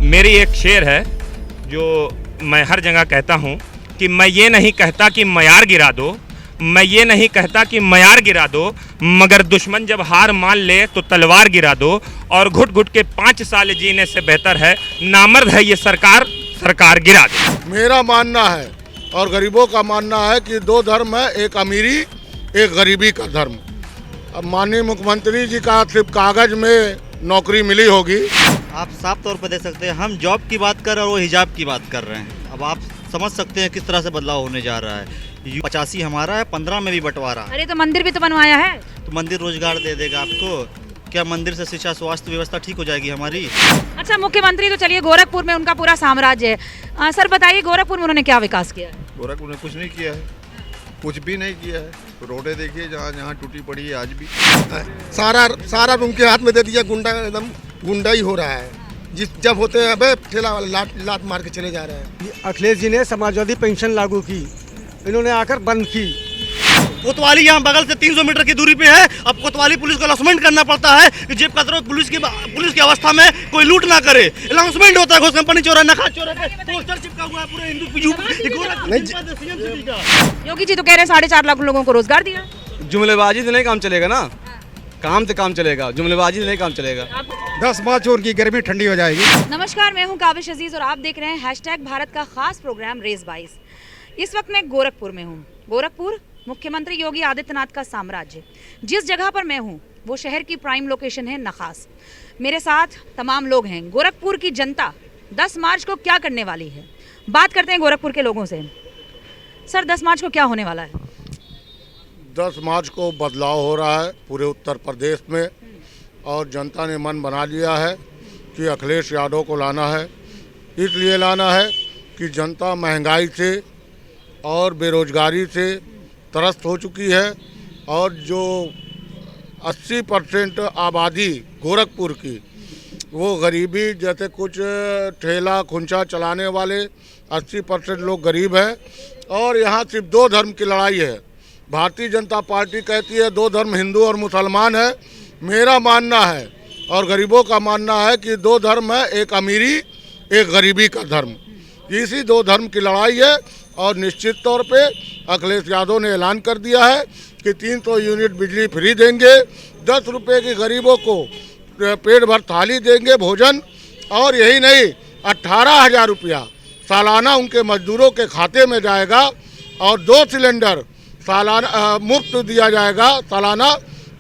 मेरी एक शेर है जो मैं हर जगह कहता हूँ कि मैं ये नहीं कहता कि मयार गिरा दो, मैं ये नहीं कहता कि मयार गिरा दो, मगर दुश्मन जब हार मान ले तो तलवार गिरा दो। और घुट घुट के 5 साल जीने से बेहतर है नामर्द है ये सरकार, सरकार गिरा दो। मेरा मानना है और गरीबों का मानना है कि 2 धर्म है, एक अमीरी एक गरीबी का धर्म। अब माननीय मुख्यमंत्री जी का सिर्फ कागज में नौकरी मिली होगी। आप साफ तौर पर देख सकते हैं, हम जॉब की बात कर रहे हैं और वो हिजाब की बात कर रहे हैं। अब आप समझ सकते हैं किस तरह से बदलाव होने जा रहा है। 85 हमारा है, 15 में भी बंटवारा। अरे तो मंदिर भी तो बनवाया है। तो मंदिर रोजगार दे देगा आपको। क्या मंदिर से शिक्षा स्वास्थ्य व्यवस्था ठीक हो जाएगी हमारी? अच्छा, मुख्यमंत्री तो चलिए गोरखपुर में उनका पूरा साम्राज्य है। सर बताइए गोरखपुर में उन्होंने क्या विकास किया है? गोरखपुर ने कुछ नहीं किया है, कुछ भी नहीं किया है। रोडें देखिए जहाँ जहाँ टूटी पड़ी है आज भी। सारा उनके हाथ में दे दिया। गुंडा एकदम गुंडा ही हो रहा है। जब होते हैं अबे ठेला वाला लात मार के चले जा रहे हैं। अखिलेश जी ने समाजवादी पेंशन लागू की, इन्होंने आकर बंद की। कोतवाली यहाँ बगल से 300 मीटर की दूरी पे है। अब कोतवाली पुलिस को अनाउंसमेंट करना पड़ता है कि जेब कतरा पुलिस की अवस्था में कोई लूट ना करे। अनाउंसमेंट होता है घोष कंपनी चोरा नखा चोरा पे पोस्टर चिपका हुआ है पूरे हिंदू योगी जी तो कह रहे हैं 4.5 लाख लोगों को रोजगार दिया। जुमलेबाजी से नहीं काम चलेगा ना, काम से काम चलेगा, जुमलेबाजी से नहीं काम चलेगा। 10 मार्च और की गर्मी ठंडी हो जाएगी। नमस्कार, मैं हूं काबिश अजीज और आप देख रहे हैं #भारत का खास प्रोग्राम रेस 22। इस वक्त मैं गोरखपुर में हूं। गोरखपुर मुख्यमंत्री योगी आदित्यनाथ का साम्राज्य। जिस जगह पर मैं हूं वो शहर की प्राइम लोकेशन है नखास। मेरे साथ तमाम लोग हैं। गोरखपुर की जनता 10 मार्च को क्या करने वाली है, बात करते हैं गोरखपुर के लोगों से। सर 10 मार्च को क्या होने वाला है? 10 मार्च को बदलाव हो रहा है पूरे उत्तर प्रदेश में और जनता ने मन बना लिया है कि अखिलेश यादव को लाना है। इसलिए लाना है कि जनता महंगाई से और बेरोजगारी से त्रस्त हो चुकी है और जो 80% आबादी गोरखपुर की वो गरीबी, जैसे कुछ ठेला खुंचा चलाने वाले 80% लोग गरीब हैं और यहाँ सिर्फ 2 धर्म की लड़ाई है। भारतीय जनता पार्टी कहती है 2 धर्म हिंदू और मुसलमान है। मेरा मानना है और गरीबों का मानना है कि 2 धर्म है, एक अमीरी एक गरीबी का धर्म। इसी 2 धर्म की लड़ाई है और निश्चित तौर पे अखिलेश यादव ने ऐलान कर दिया है कि 300 यूनिट बिजली फ्री देंगे, 10 रुपये की गरीबों को पेट भर थाली देंगे भोजन, और यही नहीं 18,000 रुपया सालाना उनके मजदूरों के खाते में जाएगा और 2 सिलेंडर सालाना मुफ्त दिया जाएगा सालाना।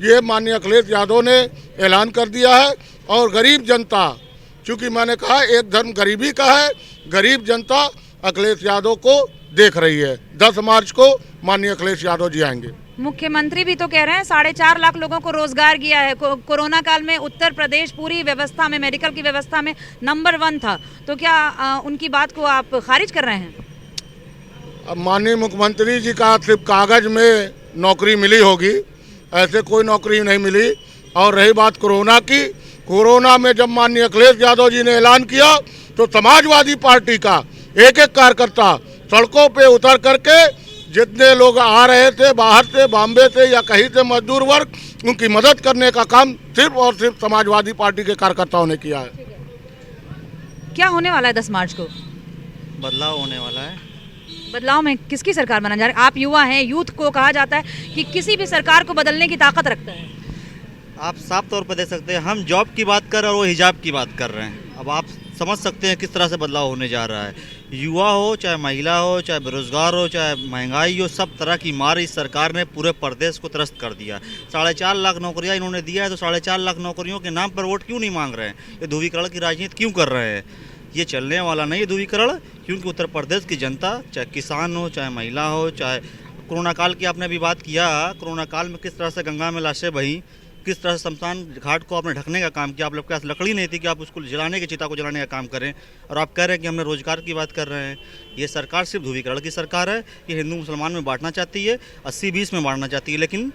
ये माननीय अखिलेश यादव ने ऐलान कर दिया है। और गरीब जनता, चूँकि मैंने कहा एक धर्म गरीबी का है, गरीब जनता अखिलेश यादव को देख रही है। 10 मार्च को माननीय अखिलेश यादव जी आएंगे। मुख्यमंत्री भी तो कह रहे हैं 4.5 लाख लोगों को रोजगार किया है। कोरोना काल में उत्तर प्रदेश पूरी व्यवस्था में, मेडिकल की व्यवस्था में नंबर 1 था। तो क्या उनकी बात को आप खारिज कर रहे हैं? अब माननीय मुख्यमंत्री जी का सिर्फ कागज में नौकरी मिली होगी, ऐसे कोई नौकरी नहीं मिली। और रही बात कोरोना की, कोरोना में जब माननीय अखिलेश यादव जी ने ऐलान किया तो समाजवादी पार्टी का एक कार्यकर्ता सड़कों पे उतर करके जितने लोग आ रहे थे बाहर से, बॉम्बे से या कहीं से मजदूर वर्ग, उनकी मदद करने का काम सिर्फ और सिर्फ समाजवादी पार्टी के कार्यकर्ताओं ने किया है। क्या होने वाला है 10 मार्च को? बदलाव होने वाला है। बदलाव में किसकी सरकार बनना जा रही है? आप युवा हैं, यूथ को कहा जाता है कि किसी भी सरकार को बदलने की ताकत रखता है। आप साफ तौर पर देख सकते हैं, हम जॉब की बात कर रहे हैं और वो हिजाब की बात कर रहे हैं। अब आप समझ सकते हैं किस तरह से बदलाव होने जा रहा है। युवा हो, चाहे महिला हो, चाहे बेरोजगार हो, चाहे महंगाई हो, सब तरह की मार इस सरकार ने पूरे प्रदेश को त्रस्त कर दिया। 4.5 लाख नौकरियां इन्होंने दिया है, तो 4.5 लाख नौकरियों के नाम पर वोट क्यों नहीं मांग रहे हैं? ये ध्रुवीकरण की राजनीति क्यों कर रहे हैं? ये चलने वाला नहीं है ध्रुवीकरण, क्योंकि उत्तर प्रदेश की जनता, चाहे किसान हो, चाहे महिला हो, चाहे कोरोना काल की आपने अभी बात किया, कोरोना काल में किस तरह से गंगा में लाशें बही, किस तरह से शमशान घाट को आपने ढकने का काम किया। आप लोग के पास लकड़ी नहीं थी कि आप उसको जलाने की, चिता को जलाने का काम करें, और आप कह रहे हैं कि हमने रोजगार की बात कर रहे हैं। ये सरकार सिर्फ ध्रुवीकरण की सरकार है। ये हिंदू मुसलमान में बांटना चाहती है, 80-20 में बांटना चाहती है, लेकिन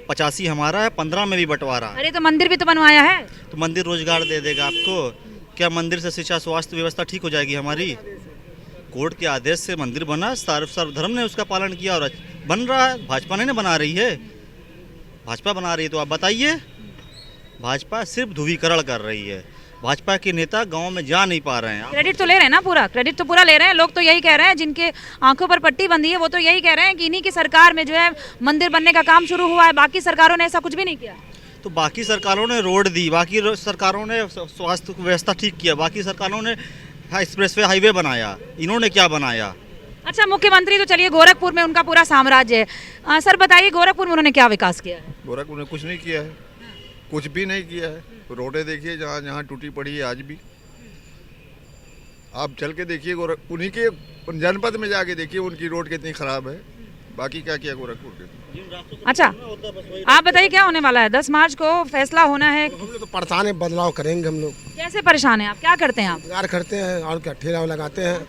85 हमारा है, 15 में भी बंटवारा। अरे तो मंदिर भी तो बनवाया है। तो मंदिर रोजगार दे देगा आपको। क्या मंदिर से शिक्षा स्वास्थ्य व्यवस्था ठीक हो जाएगी हमारी? कोर्ट के आदेश से मंदिर बना, सर्वधर्म ने उसका पालन किया और बन रहा है। भाजपा नहीं बना रही है, भाजपा बना रही है। तो आप बताइए, भाजपा सिर्फ ध्रुवीकरण कर रही है। भाजपा के नेता गांव में जा नहीं पा रहे हैं। क्रेडिट तो ले रहे हैं ना, पूरा क्रेडिट तो पूरा ले रहे हैं। लोग तो यही कह रहे हैं, जिनके आंखों पर पट्टी बंधी है वो तो यही कह रहे हैं कि इन्हीं की सरकार में जो है मंदिर बनने का काम शुरू हुआ है, बाकी सरकारों ने ऐसा कुछ भी नहीं किया। तो बाकी सरकारों ने रोड दी, बाकी सरकारों ने स्वास्थ्य व्यवस्था ठीक किया, बाकी सरकारों ने एक्सप्रेसवे हाईवे बनाया, इन्होंने क्या बनाया? अच्छा, मुख्यमंत्री तो चलिए गोरखपुर में उनका पूरा साम्राज्य है। सर बताइए गोरखपुर में उन्होंने क्या विकास किया है? गोरखपुर ने कुछ नहीं किया है, कुछ भी नहीं किया है। रोडें देखिए जहाँ जहाँ टूटी पड़ी है आज भी, आप चल के देखिए उन्हीं के जनपद में जाके देखिए उनकी रोड कितनी खराब है। बाकी क्या किया गोरखपुर के? अच्छा, आप बताइए क्या होने वाला है? 10 मार्च को फैसला होना है। हम लोग तो परेशान है, बदलाव करेंगे हम लोग। कैसे परेशान हैं आप? क्या करते हैं आप? रोजगार करते हैं और क्या, ठेला लगाते हैं,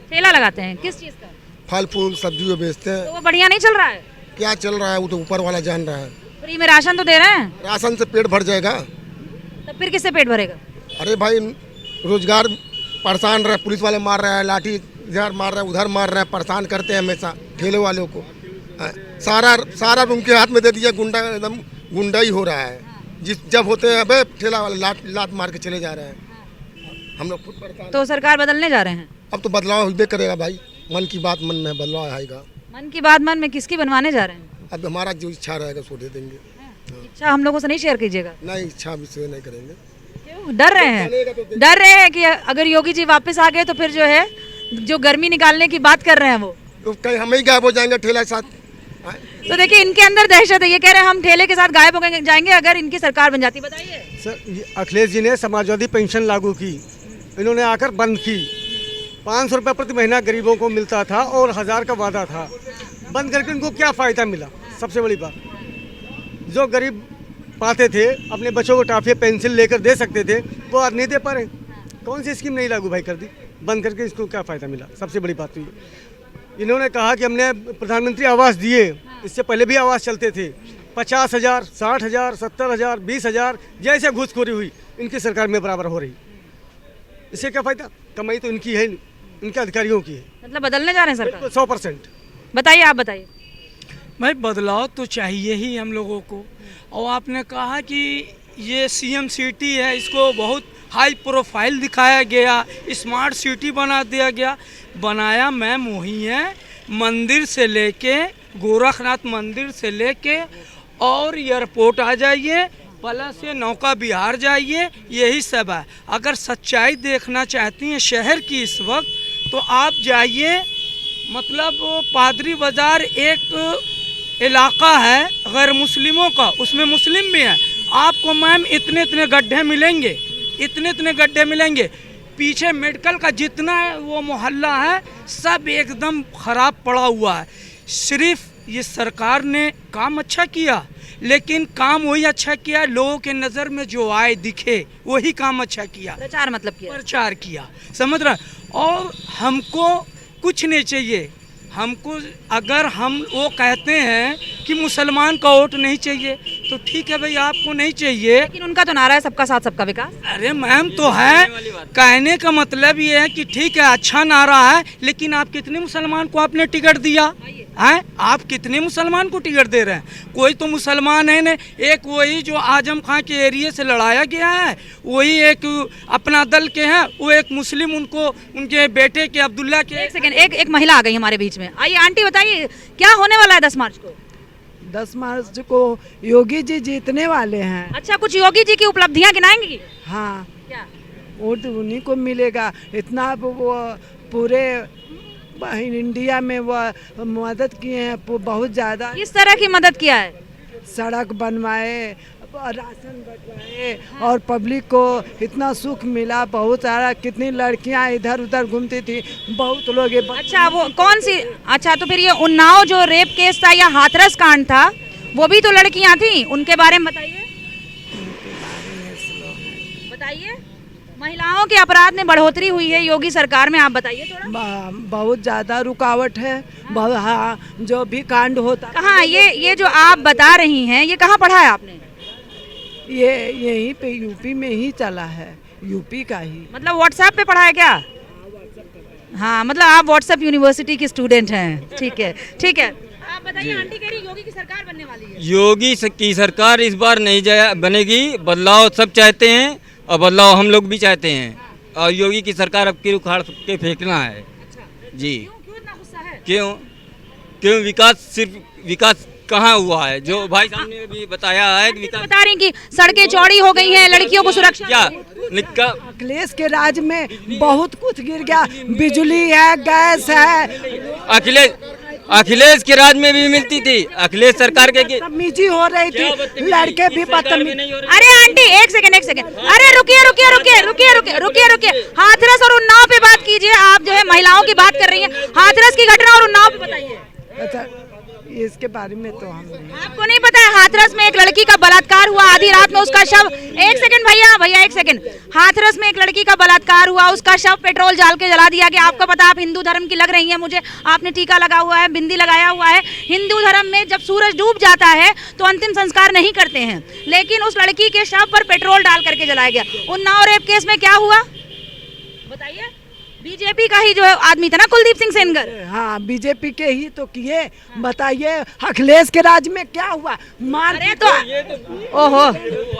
ठेला लगाते हैं, किस चीज़ का? फल फूल सब्जी बेचते हैं। तो वो बढ़िया नहीं चल रहा है? क्या चल रहा है वो तो ऊपर वाला जान रहा है। फ्री में राशन तो दे रहे हैं, राशन से पेट भर जाएगा। तब फिर किससे पेट भरेगा? अरे भाई रोजगार परेशान रहे, पुलिस वाले मार रहे हैं, लाठी इधर मार रहे हैं उधर मार रहे हैं, परेशान करते हैं हमेशा ठेले वालों को। सारा उनके हाथ में दे दिया, गुंडा एकदम गुंडा ही हो रहा है। जब होते हैं अबे ठेला वाले लात मार के चले जा रहे हैं। हम लोग खुद परेशान। तो सरकार बदलने जा रहे हैं? अब तो बदलाव होबे करेगा भाई, मन की बात मन में बदलाव आएगा। मन की बात मन में किसकी बनवाने जा रहे हैं? अब हमारा जो इच्छा रहेगा सो दे देंगे। इच्छा हम लोगों से नहीं शेयर कीजिएगा। नहीं, इच्छा भी से नहीं करेंगे। क्यों डर रहे हैं? डर रहे हैं कि अगर योगी जी वापस आ गए तो फिर जो है जो गर्मी निकालने की बात कर रहे हैं वो तो कहीं हम ही गायब हो जाएंगे ठेला के साथ। तो देखिए इनके अंदर दहशत है। ये कह रहे हैं हम ठेले के साथ गायब हो जाएंगे अगर इनकी सरकार बन जाती। बताइए सर, अखिलेश जी ने समाजवादी पेंशन लागू की, इन्होंने आकर बंद की। 500 रुपये प्रति महीना गरीबों को मिलता था और 1000 का वादा था। बंद करके उनको क्या फ़ायदा मिला? सबसे बड़ी बात, जो गरीब पाते थे अपने बच्चों को टॉफी पेंसिल लेकर दे सकते थे, वो आज नहीं दे पा रहे। कौन सी स्कीम नहीं लागू भाई कर दी? बंद करके इसको क्या फ़ायदा मिला? सबसे बड़ी बात तो ये। इन्होंने कहा कि हमने प्रधानमंत्री आवास दिए, इससे पहले भी आवास चलते थे। 50,000, 60,000, 70,000, 20,000 जैसे घूसखोरी हुई इनकी सरकार में बराबर हो रही। इससे क्या फ़ायदा? कमाई तो इनकी है, इनके अधिकारियों की है। मतलब बदलने जा रहे हैं सरकार? 100%। बताइए, आप बताइए। भाई बदलाव तो चाहिए ही हम लोगों को। और आपने कहा कि ये सीएम सिटी है, इसको बहुत हाई प्रोफाइल दिखाया गया, स्मार्ट सिटी बना दिया गया। बनाया मैम वही है, मंदिर से लेके गोरखनाथ मंदिर से लेके और एयरपोर्ट आ जाइए, प्लस से नौका विहार जाइए, यही सब है। अगर सच्चाई देखना चाहती हैं शहर की इस वक्त तो आप जाइए, मतलब पादरी बाज़ार एक इलाका है गैर मुस्लिमों का, उसमें मुस्लिम भी हैं। आपको मैम इतने इतने गड्ढे मिलेंगे, इतने इतने गड्ढे मिलेंगे। पीछे मेडिकल का जितना वो मोहल्ला है सब एकदम ख़राब पड़ा हुआ है। सिर्फ ये सरकार ने काम अच्छा किया, लेकिन काम वही अच्छा किया लोगों के नज़र में जो आए दिखे वही काम अच्छा किया। प्रचार मतलब किया, प्रचार किया, समझ रहा। और हमको कुछ नहीं चाहिए। हमको अगर हम वो कहते हैं कि मुसलमान का वोट नहीं चाहिए तो ठीक है भाई, आपको नहीं चाहिए, लेकिन उनका तो नारा है सबका साथ सबका विकास। अरे मैम तो है, कहने का मतलब ये है कि ठीक है अच्छा नारा है, लेकिन आप कितने मुसलमान को आपने टिकट दिया है? आप कितने मुसलमान को टिकट दे रहे हैं? कोई तो मुसलमान है न, एक वही जो आजम खां के एरिया से लड़ाया गया है, वही एक अपना दल के हैं, वो एक मुस्लिम उनको उनके बेटे के अब्दुल्ला के। एक सेकंड, एक महिला आ गई हमारे बीच में। आइए आंटी, बताइए क्या होने वाला है 10 मार्च को? 10 मार्च को योगी जी जीतने वाले हैं। अच्छा, कुछ योगी जी की उपलब्धियां गिनाएंगी? हाँ, क्या? वोट उन्हीं को मिलेगा। इतना वो पूरे इंडिया में वो मदद किए हैं बहुत ज़्यादा। किस तरह की मदद किया है? सड़क बनवाए, राशन बंटवाए और पब्लिक को इतना सुख मिला। बहुत सारा, कितनी लड़कियां इधर उधर घूमती थी, बहुत लोग। अच्छा, वो कौन सी? अच्छा, तो फिर ये उन्नाव जो रेप केस था या हाथरस कांड था, वो भी तो लड़कियां थी, उनके बारे में बताइए। बताइए, महिलाओं के अपराध में बढ़ोतरी हुई है योगी सरकार में, आप बताइए थोड़ा। बहुत ज़्यादा रुकावट है। हाँ, जो भी कांड होता। कहाँ ये जो आप बता रही हैं, ये कहाँ पढ़ा है आपने? ये यहीं पे यूपी में ही चला है, यूपी का ही। मतलब व्हाट्सएप पे पढ़ा है क्या? हाँ, मतलब आप व्हाट्सएप यूनिवर्सिटी की स्टूडेंट हैं। ठीक है, ठीक है। आप बताइए, आंटी कह रही योगी की सरकार बनने वाली है। योगी की सरकार इस बार नहीं बनेगी, बदलाव सब चाहते हैं। और बदलाव हम लोग भी चाहते हैं, और योगी की सरकार अब की उखाड़ के फेंकना है। जी क्यों क्यों विकास सिर्फ विकास कहाँ हुआ है? जो भाई साहब ने भी बताया है कि विकास बता रही कि सड़कें चौड़ी हो गई हैं, लड़कियों को सुरक्षा क्या अखिलेश के राज में बहुत कुछ गिर गया, बिजली है, गैस है। अखिलेश के राज में भी मिलती थी, अखिलेश सरकार के बदतमीजी हो रही थी, लड़के भी बदतमीजी। अरे आंटी एक सेकंड, अरे रुकिए, हाथरस और उन्नाव पे बात कीजिए। आप जो है महिलाओं की बात कर रही हैं, हाथरस की घटना और उन्नाव पे बताइए। अच्छा, इसके बारे में तो हम आपको नहीं पता है? हाथरस में एक लड़की का बलात्कार हुआ, आधी रात में उसका शव, एक सेकंड भैया एक सेकंड, हाथरस में एक लड़की का बलात्कार हुआ, उसका शव पेट्रोल डाल के जला दिया गया। आपको पता, आप हिंदू धर्म की लग रही हैं मुझे, आपने टीका लगा हुआ है, बिंदी लगाया हुआ है। हिंदू धर्म में जब सूरज डूब जाता है तो अंतिम संस्कार नहीं करते हैं, लेकिन उस लड़की के शव पर पेट्रोल डाल करके जलाया गया। उन्नाव रेप केस में क्या हुआ बताइए? बीजेपी का ही जो आदमी था ना, कुलदीप सिंह सेनगर। हाँ, बीजेपी के ही तो किए। बताइए अखिलेश के राज में क्या हुआ? अरे तो ओहो,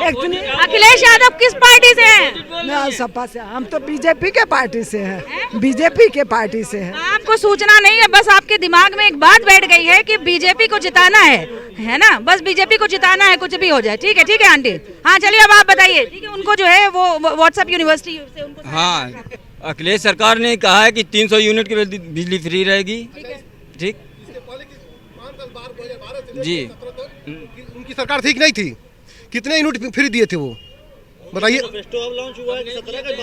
अखिलेश यादव किस पार्टी से हैं? सपा से। हम तो बीजेपी के पार्टी से हैं, बीजेपी के पार्टी से हैं। आपको सूचना नहीं है, बस आपके दिमाग में एक बात बैठ गई है कि बीजेपी को जिताना है ना, बस बीजेपी को जिताना है, कुछ भी हो जाए। ठीक है आंटी, हाँ चलिए अब आप बताइए। ठीक है, उनको जो है वो व्हाट्सएप यूनिवर्सिटी से उनको, हाँ, अखिलेश सरकार ने कहा है कि 300 यूनिट की बिजली फ्री रहेगी। ठीक जी, उनकी सरकार ठीक नहीं थी, कितने यूनिट फ्री दिए थे वो बताइए?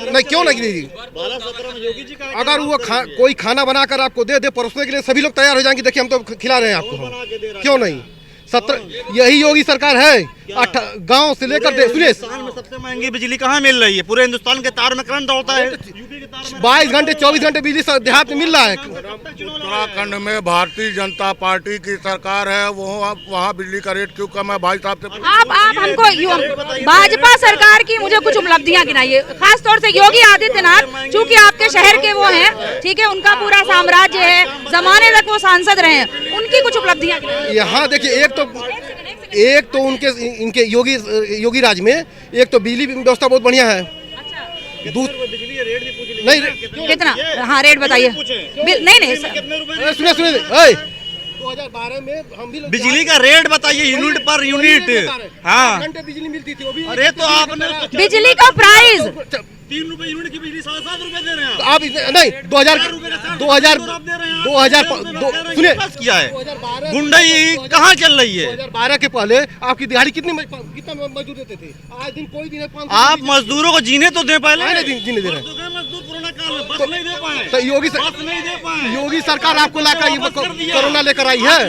नहीं, क्यों नहीं दी? अगर वो कोई खाना बनाकर आपको दे दे परोसने के लिए, सभी लोग तैयार हो जाएंगे। देखिए हम तो खिला रहे हैं आपको, क्यों नहीं? 17 यही योगी सरकार है। गांव से लेकर सुनिए, सबसे महंगी बिजली कहाँ मिल रही है? पूरे हिंदुस्तान के तार में करंट दौड़ता है। 22 घंटे 24 घंटे बिजली देहात में मिल रहा है। उत्तराखंड में भारतीय जनता पार्टी की सरकार है, वो वहाँ बिजली का रेट क्यों कम है? भाई साहब से आप हमको भाजपा सरकार की मुझे कुछ उपलब्धियां गिनाइए, खास तौर से योगी आदित्यनाथ, चूंकि आपके शहर के वो हैं, ठीक है, उनका पूरा साम्राज्य है, जमाने तक वो सांसद रहे हैं, उनकी कुछ उपलब्धियां। यहाँ देखिए, एक तो इनके योगी राज में एक तो बिजली व्यवस्था बहुत बढ़िया है। नहीं कितना? हाँ रेट बताइए। नहीं सुनिए 2012 में हम भी बिजली का रेट बताइए, यूनिट पर यूनिट। हाँ, घंटे बिजली मिलती थी, वो भी। अरे तो आपने बिजली का प्राइस 3 रुपए यूनिट की बिजली 7.5 रुपए दे रहे हैं आप। नहीं 2000 सुनिए किया है। गुंडाई कहाँ चल रही है? 2012 के पहले आपकी दिहाड़ी कितना मजदूर देते थे? आज दिन कोई दिन आप मजदूरों को जीने तो दे, पहले जीने दे रहे हैं। मजदूर कोरोना काल में बस नहीं दे पाए, तो योगी सरकार आपको लाकर कोरोना लेकर आई है।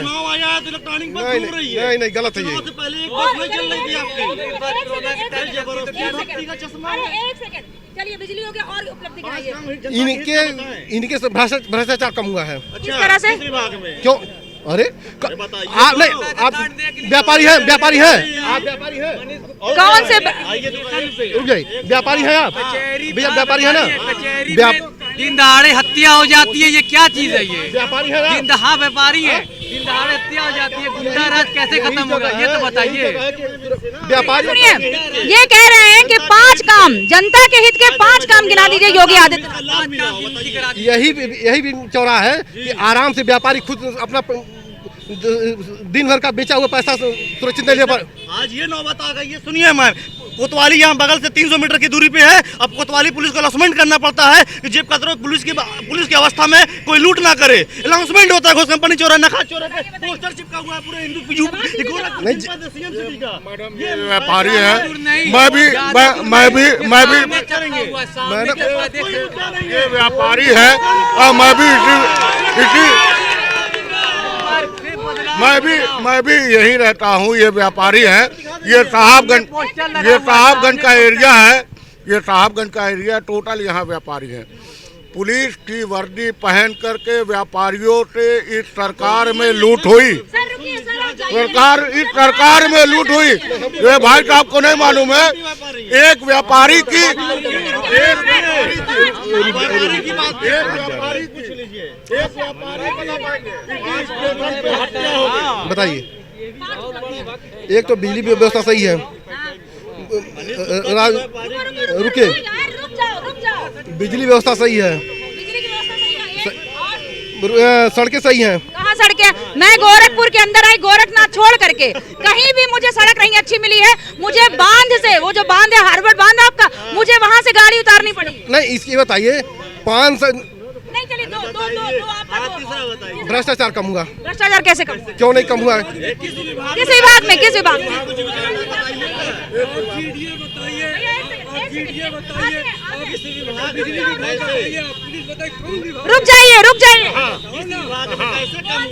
नहीं गलत है ये। पहले एक बस नहीं चल रही थी आपकी। चलिए बिजली हो गया, और उपलब्धि कराइए। इनके से भ्रष्टाचार कम हुआ है। किस तरह से? क्यों? अरे आप नहीं, आप व्यापारी हैं, आप व्यापारी हैं। कौन से व्यापारी हैं आप? भैया व्यापारी है ना? दिन दहाड़े हत्या हो जाती है, ये क्या चीज है? ये व्यापारी है। दिन दहा व्यापारी है, दिन दहाड़े हत्या हो जाती है, गुंडा राज कैसे खत्म होगा ये तो बताइए। व्यापारी सुनिए, ये कह रहे हैं कि 5 काम, जनता के हित के 5 काम गिना दीजिए योगी आदित्यनाथ। यही चौराहा है कि आराम से व्यापारी खुद अपना दिन भर का बेचा हुआ पैसा सुरक्षित नहीं ले पा। आज ये नौबत आ गई है। सुनिए मैम, कोतवाली यहाँ बगल से 300 मीटर की दूरी पे है। अब कोतवाली पुलिस को अनाउंसमेंट करना पड़ता है कि जेब कतरों पुलिस की अवस्था में कोई लूट ना करे। अनाउंसमेंट होता है, घोष कंपनी चोरा, नखा चोरा पे पोस्टर चिपका हुआ है पूरे हिंदू व्यापारी है। ये व्यापारी है और मैं भी यही रहता हूँ। ये व्यापारी है। ये साहबगंज का एरिया है। ये साहबगंज का एरिया टोटल यहाँ व्यापारी है। पुलिस की वर्दी पहन करके व्यापारियों से इस सरकार में लूट हुई। इस सरकार में लूट हुई। ये भाई साहब को नहीं मालूम है? एक व्यापारी की बताइए। एक तो बिजली व्यवस्था सही है, रुके, बिजली व्यवस्था सही है, सड़कें सही हैं। कहाँ सड़कें? मैं गोरखपुर के अंदर आई, गोरखनाथ छोड़ करके कहीं भी मुझे सड़क नहीं अच्छी मिली है। मुझे बांध से, वो जो बांध है हार्वर्ड बांध आपका, मुझे वहाँ से गाड़ी उतारनी पड़ी। नहीं, इसकी बताइए 500 नहीं चलिए, दो आपका भ्रष्टाचार कम हुआ? भ्रष्टाचार कैसे कम? क्यों नहीं कम हुआ? किस विभाग में? किस विभाग में? रुक जाइए, रुक जाइए।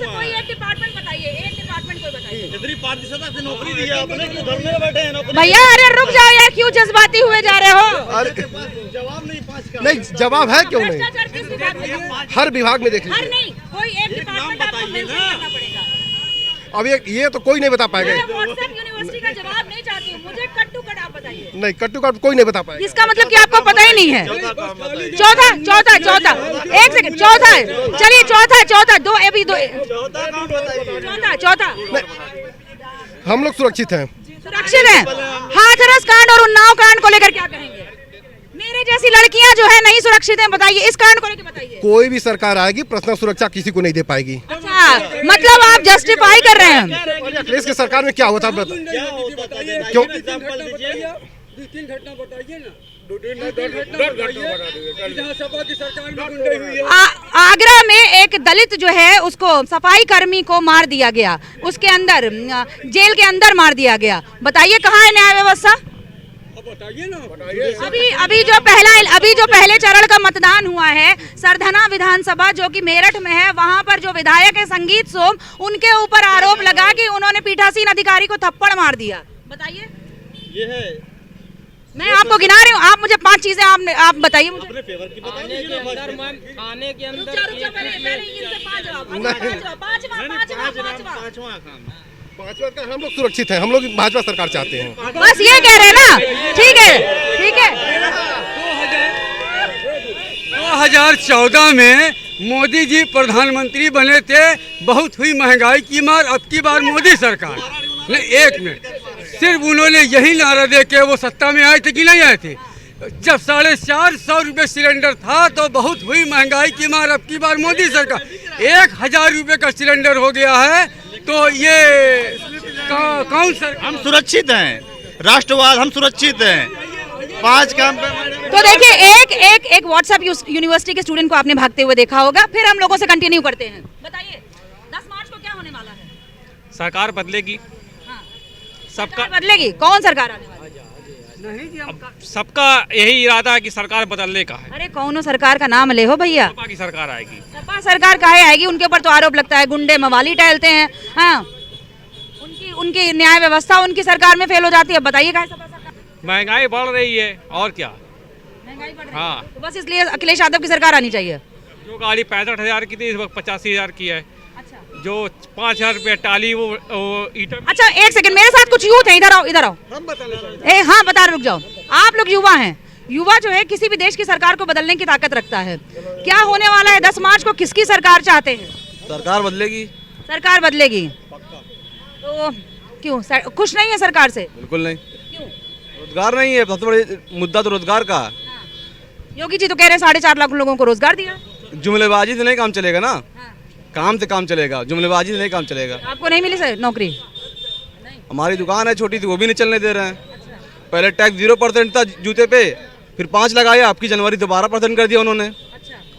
कोई एक डिपार्टमेंट बताइए, एक डिपार्टमेंट कोई बताइए। कितनी पारदर्शिता से नौकरी दी है आपने, क्यों धरने में बैठे हैं? भैया अरे रुक जाओ यार, क्यों जज्बाती हुए जा रहे हो? जवाब नहीं, 5 का नहीं, जवाब है क्यों नहीं? भ्रष्टाचार किस विभाग में? हर विभाग में देख हर लीजिए। नहीं, कोई एक डिपार्टमेंट आपको मेंशन करना पड़ेगा। अब ये तो कोई नहीं बता पाएगा। मैं व्हाट्सएप यूनिवर्सिटी का जवाब नहीं चाहती हूँ, मुझे कट टू कट आप बताइए। नहीं, कट टू कट कोई नहीं बता पाएगा। इसका मतलब कि आपको पता ही नहीं है। चौथा, एक सेकंड, चौथा है, चलिए चौथा, दो अभी दो, चौथा। हम लोग सुरक्षित हैं। सुरक्षित हैं। हाथरस कांड और उन्नाव कांड को लेकर क्या कहेंगे? मेरे जैसी लड़कियां जो है नहीं सुरक्षित हैं, बताइए इस कांड को लेकर बताइए। कोई भी सरकार आएगी, पर्सनल सुरक्षा किसी को नहीं दे पाएगी। अच्छा, मतलब आप जस्टिफाई कर रहे हैं? अखिलेश की सरकार में क्या होता है? क्यों? 2-3 घटना बताइए ना। 2-3 घटना विधानसभा की सरकार में गुंडे हुई है। आगरा में एक दलित जो है उसको सफाई कर्मी को मार दिया गया, उसके अंदर जेल के अंदर मार दिया गया। बताइए कहाँ है न्याय व्यवस्था? बताइए ना। अभी जो पहले चरण का मतदान हुआ है सरधना विधानसभा जो कि मेरठ में है, वहां पर जो विधायक है संगीत सोम, उनके ऊपर आरोप लगा कि उन्होंने पीठासीन अधिकारी को थप्पड़ मार दिया। बताइए, ये है, मैं आपको गिना रही हूँ, आप मुझे 5 चीजें आप बताइए मुझे। अपने फेवर की बताइए। खाने के अंदर पांचवा का हम लोग सुरक्षित हैं। हम लोग भाजपा सरकार चाहते हैं। बस ये कह रहे हैं ना? ठीक है। 2014 में मोदी जी प्रधानमंत्री बने थे, बहुत हुई महंगाई की मार। अब की बार मोदी सरकार ने 1 मिनट सिर्फ उन्होंने यही नारा दे के वो सत्ता में आए थे कि नहीं आए थे? जब 450 रुपये सिलेंडर था तो बहुत हुई महंगाई की मार। अब की बार मोदी सरकार 1000 रुपये का सिलेंडर हो गया है। तो ये कौन सर? हम सुरक्षित हैं, राष्ट्रवाद, हम सुरक्षित हैं। 5 काम पे तो देखिए, एक व्हाट्सएप यूनिवर्सिटी के स्टूडेंट को आपने भागते हुए देखा होगा। फिर हम लोगों से कंटिन्यू करते हैं। बताइए 10 मार्च को क्या होने वाला है? सरकार बदलेगी। सबका बदलेगी? कौन सरकार आने वाली? सबका यही इरादा है कि सरकार बदलने का है। अरे कौन सरकार का नाम ले हो भैया? सपा की सरकार आएगी। सपा सरकार काहे आएगी? उनके ऊपर तो आरोप लगता है गुंडे मवाली टहलते हैं। हाँ, उनकी न्याय व्यवस्था उनकी सरकार में फेल हो जाती है। बताइए काहे सपा सरकार? महंगाई बढ़ रही है और क्या। महंगाई बढ़ रही है। हाँ, तो बस इसलिए अखिलेश यादव की सरकार आनी चाहिए। जो गाड़ी 65,000 की थी इस वक्त 85,000 की है। अच्छा, जो 5,000 रुपये टाली वो ईंटों। अच्छा एक सेकंड, मेरे साथ कुछ यूथ है, इधर आओ। हम बताना हाँ बता, रुक जाओ। आप लोग युवा हैं। युवा जो है किसी भी देश की सरकार को बदलने की ताकत रखता है। क्या होने वाला है 10 मार्च को? किसकी सरकार चाहते हैं? सरकार बदलेगी। सरकार बदलेगी तो क्यों खुश नहीं है सरकार से? बिल्कुल नहीं। क्यों? रोजगार नहीं है, सबसे बड़ी मुद्दा तो रोजगार का। योगी जी तो कह रहे हैं 4.5 लाख लोगों को रोजगार दिया। जुमलेबाजी से नहीं काम चलेगा ना। काम से काम चलेगा, जुमलेबाजी से नहीं काम चलेगा। आपको नहीं मिली सर नौकरी? हमारी दुकान है छोटी सी, वो भी नहीं चलने दे रहे हैं। पहले टैक्स 0% था जूते पे, फिर 5 लगाया। आपकी जनवरी तो 12% कर दिया उन्होंने।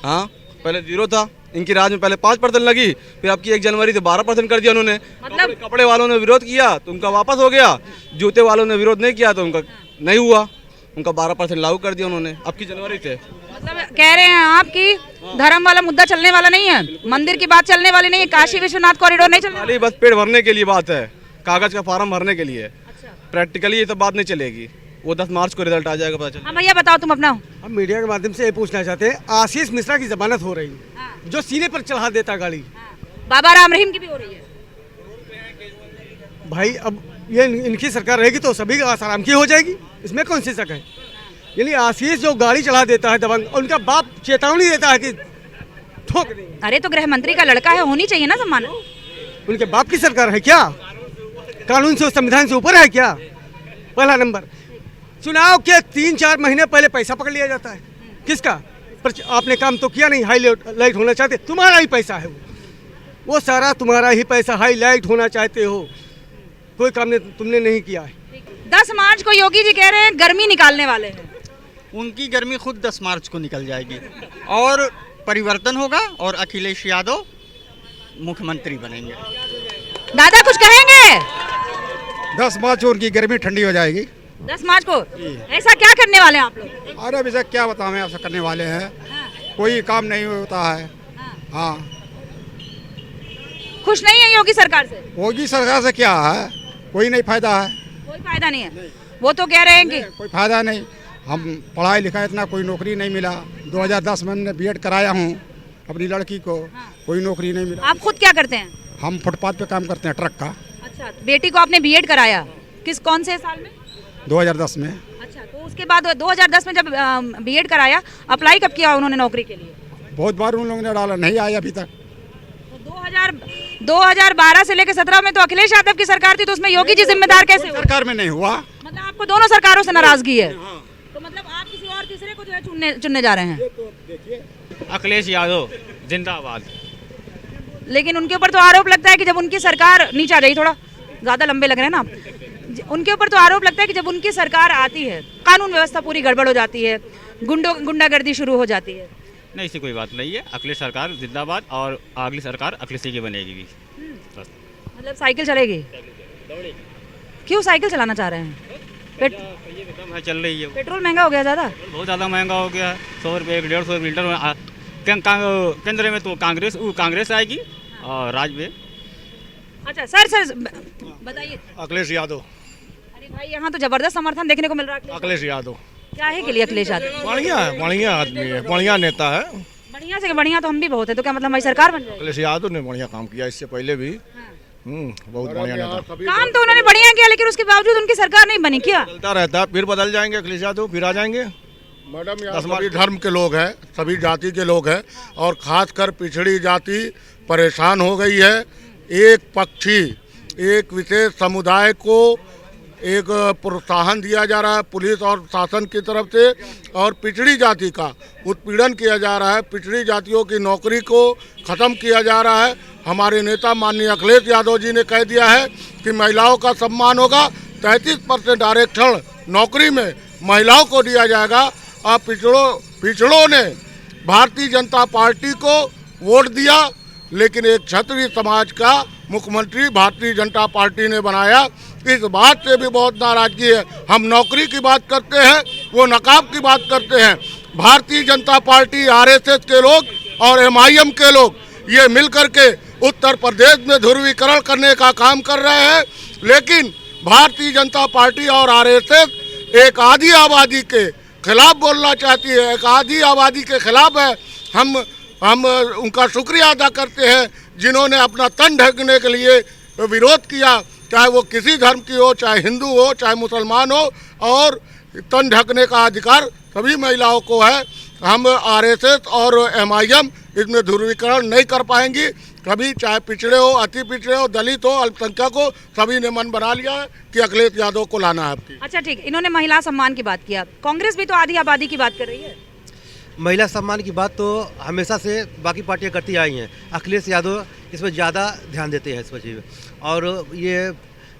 हाँ, पहले 0 था, इनकी राज में पहले 5% लगी, फिर आपकी 1 जनवरी तो 12% कर दिया उन्होंने। मतलब कपड़े वालों ने विरोध किया तो उनका वापस हो गया, जूते वालों ने विरोध नहीं किया तो उनका नहीं हुआ, उनका 12% लागू कर दिया उन्होंने आपकी जनवरी से। मतलब कह रहे हैं आप कि धर्म वाला मुद्दा चलने वाला नहीं है, मंदिर की बात चलने वाली नहीं है, काशी विश्वनाथ कॉरिडोर नहीं चलने वाली, बस पेड़ भरने के लिए बात है, कागज का फार्म भरने के लिए। प्रैक्टिकली ये तो बात नहीं चलेगी, वो 10 मार्च को रिजल्ट आ जाएगा, पता चलेगा। हाँ भैया बताओ तुम अपना। हम मीडिया के माध्यम से ये पूछना चाहते हैं, आशीष मिश्रा की जमानत हो रही है, जो सीने पर चढ़ा देता गाड़ी। बाबा राम रहीम की भी हो रही है। भाई अब ये इनकी सरकार रहेगी तो सभी आसाराम की हो जाएगी, इसमें कौन सी शक है। यानी आशीष जो गाड़ी चढ़ा देता है दबंग, और उनका बाप चेतावनी देता है कि ठोक देंगे। अरे तो गृह मंत्री का लड़का है, होनी चाहिए ना सम्मान। उनके बाप की सरकार है क्या? कानून से, संविधान से ऊपर है क्या? पहला नंबर। चुनाव के 3-4 महीने पहले पैसा पकड़ लिया जाता है। किसका? आपने काम तो किया नहीं, हाईलाइट होना चाहते, तुम्हारा ही पैसा है वो सारा तुम्हारा ही पैसा, हाईलाइट होना चाहते हो, कोई काम तुमने नहीं किया है। 10 मार्च को योगी जी कह रहे हैं गर्मी निकालने वाले हैं। उनकी गर्मी खुद 10 मार्च को निकल जाएगी और परिवर्तन होगा और अखिलेश यादव मुख्यमंत्री बनेंगे। दादा कुछ कहेंगे? 10 मार्च को उनकी गर्मी ठंडी हो जाएगी। 10 मार्च को ऐसा क्या करने वाले हैं आप लोग? अरे अभी तक क्या बताओ, ऐसा करने वाले हैं, कोई काम नहीं होता है। हाँ, खुश नहीं है योगी सरकार से? योगी सरकार से क्या है, कोई नहीं फायदा है। कोई फायदा नहीं है, वो तो कह रहे हैं कि कोई फायदा नहीं। हम पढ़ाई लिखाई इतना, कोई नौकरी नहीं मिला। 2010 में हमने बीएड कराया हूँ अपनी लड़की को, कोई नौकरी नहीं मिला। आप खुद क्या करते हैं? हम फुटपाथ पे काम करते हैं, ट्रक का। अच्छा, बेटी को आपने बीएड कराया, कौन से साल में? 2010 में। अच्छा, तो उसके बाद 2010 में जब बीएड कराया, अप्लाई कब किया उन्होंने नौकरी के लिए? बहुत बार उन लोगों ने डाला, नहीं आया अभी तक। 2012 से लेकर 17 में तो अखिलेश यादव की सरकार थी, तो उसमें योगी जी जिम्मेदार कैसे हुए? सरकार में नहीं हुआ। मतलब आपको दोनों सरकारों से नाराजगी है? तो मतलब आप किसी और तीसरे को जो है चुनने जा रहे हैं? अखिलेश यादव जिंदाबाद। लेकिन उनके ऊपर तो आरोप लगता है कि जब उनकी सरकार, नीचे आ जाइए, थोड़ा ज़्यादा लंबे लग रहे हैं ना आप, उनके ऊपर तो आरोप लगता है कि जब उनकी सरकार आती है कानून व्यवस्था पूरी गड़बड़ हो जाती है, गुंडागर्दी शुरू हो जाती है। नहीं, ऐसी कोई बात नहीं है। अखिलेश सरकार जिंदाबाद और अगली सरकार अखिलेश की बनेगी भी। मतलब साइकिल चलेगी? क्यों साइकिल चलाना चाह रहे हैं? चल रही है। पेट्रोल महंगा हो गया ज़्यादा? बहुत ज़्यादा महंगा हो गया है। 100 रुपये 150 लीटर। केंद्र में तो कांग्रेस आएगी और राज्य में। अच्छा सर बताइए। अखिलेश यादव। अरे भाई, यहाँ तो जबरदस्त समर्थन देखने को मिल रहा है। अखिलेश यादव क्या है के लिए अखिलेश यादव? बढ़िया है, बढ़िया आदमी है, बढ़िया नेता है। बढ़िया से बढ़िया तो हम भी बहुत है, तो क्या मतलब हमारी सरकार बन जाएगी? अखिलेश यादव ने बढ़िया काम किया, इससे पहले भी। बहुत बढ़िया नेता। काम तो उन्होंने बढ़िया किया, लेकिन उसके बावजूद उनकी सरकार नहीं बनी। क्या चलता रहता है, फिर बदल जाएंगे अखिलेश यादव, फिर आ जाएंगे। मैडम, यहाँ सभी धर्म के लोग हैं, सभी जाति के लोग हैं, और खासकर पिछड़ी जाति परेशान हो गई है। एक पक्षी, एक विशेष समुदाय को एक प्रोत्साहन दिया जा रहा है पुलिस और शासन की तरफ से, और पिछड़ी जाति का उत्पीड़न किया जा रहा है। पिछड़ी जातियों की नौकरी को ख़त्म किया जा रहा है। हमारे नेता माननीय अखिलेश यादव जी ने कह दिया है कि महिलाओं का सम्मान होगा। 33% आरक्षण नौकरी में महिलाओं को दिया जाएगा। और पिछड़ों ने भारतीय जनता पार्टी को वोट दिया, लेकिन एक क्षत्रिय समाज का मुख्यमंत्री भारतीय जनता पार्टी ने बनाया। इस बात से भी बहुत नाराजगी है। हम नौकरी की बात करते हैं, वो नकाब की बात करते हैं। भारतीय जनता पार्टी, आरएसएस के लोग और एमआईएम के लोग ये मिलकर के उत्तर प्रदेश में ध्रुवीकरण करने का काम कर रहे हैं, लेकिन भारतीय जनता पार्टी और आरएसएस एक आधी आबादी के खिलाफ बोलना चाहती है, एक आधी आबादी के खिलाफ है। हम उनका शुक्रिया अदा करते हैं जिन्होंने अपना तन ढकने के लिए विरोध किया, चाहे वो किसी धर्म की हो, चाहे हिंदू हो, चाहे मुसलमान हो, और तन ढकने का अधिकार सभी महिलाओं को है। हम आरएसएस और एमआईएम इसमें ध्रुवीकरण नहीं कर पाएंगी कभी, चाहे पिछड़े हो, अति पिछड़े हो, दलित हो, अल्पसंख्यक हो, सभी ने मन बना लिया है कि अखिलेश यादव को लाना है आपकी। अच्छा ठीक, इन्होंने महिला सम्मान की बात किया, कांग्रेस भी तो आधी आबादी की बात कर रही है। महिला सम्मान की बात तो हमेशा से बाकी पार्टियां करती आई हैं, अखिलेश यादव इसमें ज़्यादा ध्यान देते हैं इस वजह। और ये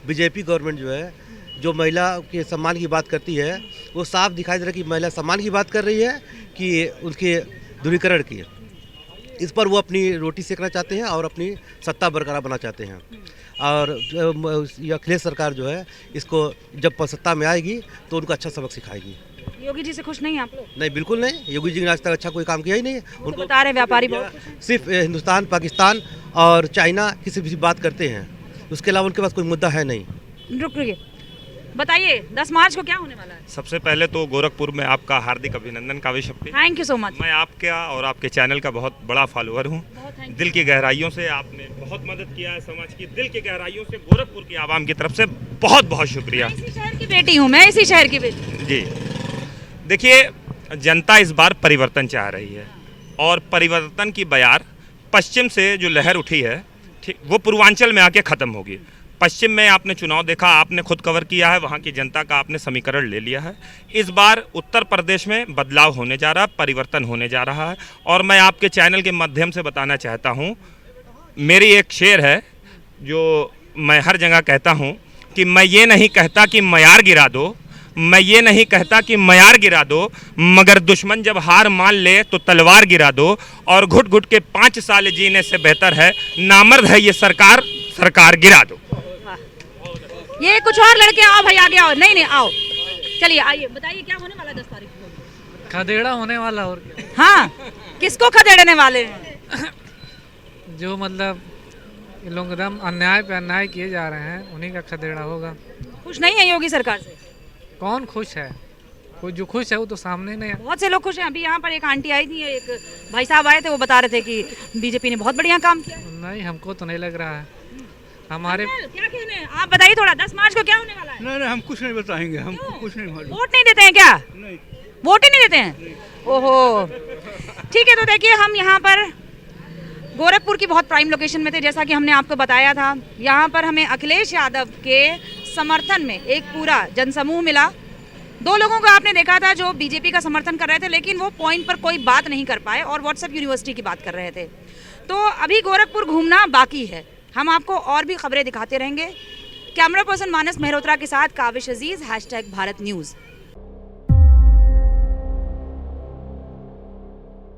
बीजेपी गवर्नमेंट जो है, जो महिला के सम्मान की बात करती है, वो साफ दिखाई दे रहा है कि महिला सम्मान की बात कर रही है कि उनके ध्रुवीकरण की। इस पर वो अपनी रोटी सेकना चाहते हैं और अपनी सत्ता बरकरार बनाना चाहते हैं। और ये अखिलेश सरकार जो है, इसको जब सत्ता में आएगी तो उनको अच्छा सबक सिखाएगी। योगी जी से खुश नहीं हैं आप लोग? नहीं, बिल्कुल नहीं। योगी जी ने आज तक अच्छा कोई काम किया ही नहीं। उनको बता रहे व्यापारी बहुत सिर्फ हिंदुस्तान, पाकिस्तान और चाइना किसी भी बात करते हैं, उसके अलावा उनके पास कोई मुद्दा है नहीं। रुकिए, बताइए 10 मार्च को क्या होने वाला है? सबसे पहले तो गोरखपुर में आपका हार्दिक अभिनंदन का विषय। Thank you so much. मैं आपका और आपके चैनल का बहुत बड़ा फॉलोअर हूँ। दिल की गहराइयों से आपने बहुत मदद किया है समाज की, दिल की गहराइयों से गोरखपुर की आवाम की तरफ से बहुत बहुत शुक्रिया। इसी शहर की बेटी हूँ मैं, इसी शहर की बेटी। जी देखिए, जनता इस बार परिवर्तन चाह रही है, और परिवर्तन की बयार पश्चिम से जो लहर उठी है, ठीक, वो पूर्वांचल में आके ख़त्म होगी। पश्चिम में आपने चुनाव देखा, आपने खुद कवर किया है, वहाँ की जनता का आपने समीकरण ले लिया है। इस बार उत्तर प्रदेश में बदलाव होने जा रहा है, परिवर्तन होने जा रहा है। और मैं आपके चैनल के माध्यम से बताना चाहता हूँ, मेरी एक शेर है जो मैं हर जगह कहता हूँ कि मैं ये नहीं कहता कि मयार गिरा दो, मैं ये नहीं कहता कि मयार गिरा दो, मगर दुश्मन जब हार मान ले तो तलवार गिरा दो। और घुट घुट के 5 साल जीने से बेहतर है नामर्द है ये सरकार, सरकार गिरा दो। ये कुछ और लड़के आओ भाई, आगे आओ। नहीं आओ, चलिए आइए, बताइए क्या होने वाला 10 तारीख को? खदेड़ा होने वाला। और क्या? हाँ, किसको खदेड़ने वाले हैं? जो मतलब ये लोग एकदम अन्याय पे अन्याय किए जा रहे हैं, उन्हीं का खदेड़ा होगा। खुश नहीं है योगी सरकार से? कौन खुश है? कोई जो खुश है वो तो सामने नहीं है। बहुत से लोग खुश हैं। अभी यहाँ पर एक आंटी आई थी, एक भाई साहब आए थे, वो बता रहे थे कि बीजेपी ने बहुत बढ़िया काम किया। नहीं, हमको तो नहीं लग रहा है। हमारे क्या कहने हैं आप बताइए थोड़ा, 10 मार्च को क्या होने वाला है? नहीं, हम कुछ नहीं बताएंगे, हम कुछ नहीं मालूम। वोट नहीं देते हैं क्या? नहीं, वोट ही नहीं देते हैं? ओहो, ठीक है। तो देखिए, हम यहाँ पर गोरखपुर की बहुत प्राइम लोकेशन में थे, जैसा कि हमने आपको बताया था। यहाँ पर हमें अखिलेश यादव के समर्थन में एक पूरा जनसमूह मिला। 2 लोगों को आपने देखा था जो बीजेपी का समर्थन कर रहे थे, लेकिन वो पॉइंट पर कोई बात नहीं कर पाए और व्हाट्सएप यूनिवर्सिटी की बात कर रहे थे। तो अभी गोरखपुर घूमना बाकी है, हम आपको और भी खबरें दिखाते रहेंगे। कैमरा पर्सन मानस मेहरोत्रा के साथ काविश अजीज, #भारत न्यूज़।